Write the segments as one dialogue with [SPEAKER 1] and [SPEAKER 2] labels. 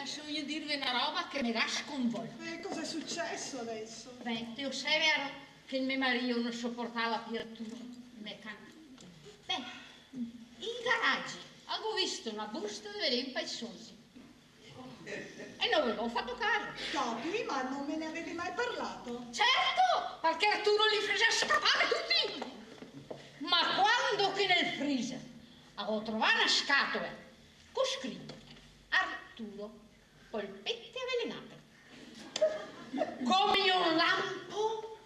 [SPEAKER 1] Adesso voglio dirvi una roba che mi dà sconvolto.
[SPEAKER 2] Cosa è successo adesso?
[SPEAKER 1] Beh, te lo sai vero che il mio marito non sopportava più Arturo, il meccanico. Beh, in garage avevo visto una busta dove lempa i soldi. E non avevo fatto caso.
[SPEAKER 2] Topi, ma non me ne avevi mai parlato?
[SPEAKER 1] Certo, perché Arturo li fece scappare tutti. Ma quando che nel freezer avevo trovato una scatola con scritto Arturo, polpette avvelenate. Come un lampo,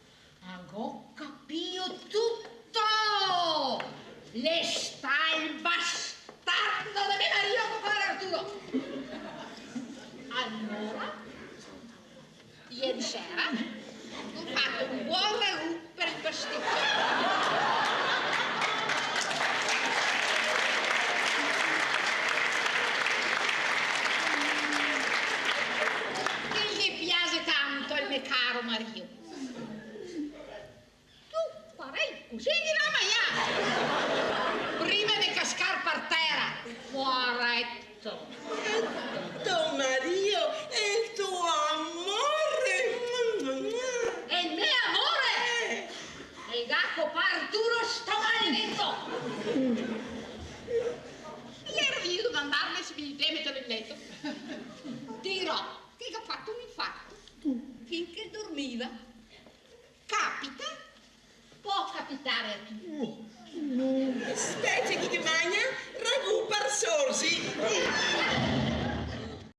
[SPEAKER 1] avevo capito tutto. Le sta il bastardo di mio marito a fare Arturo. Allora, ieri sera ho fatto un buon ragù per il pasticcio. Caro Mario, tu farei così di la maiale prima di cascar per terra, poveretto.
[SPEAKER 3] Tuo Mario è il tuo amore.
[SPEAKER 1] È il mio amore. E il gatto Arturo sta maledetto. Ieri io devo andarne se mi metto nel letto. Dirò che ho fatto un infarto. Finché dormiva. Capita? Può capitare a tutti.
[SPEAKER 3] Specie di magna, ragù per sorsi.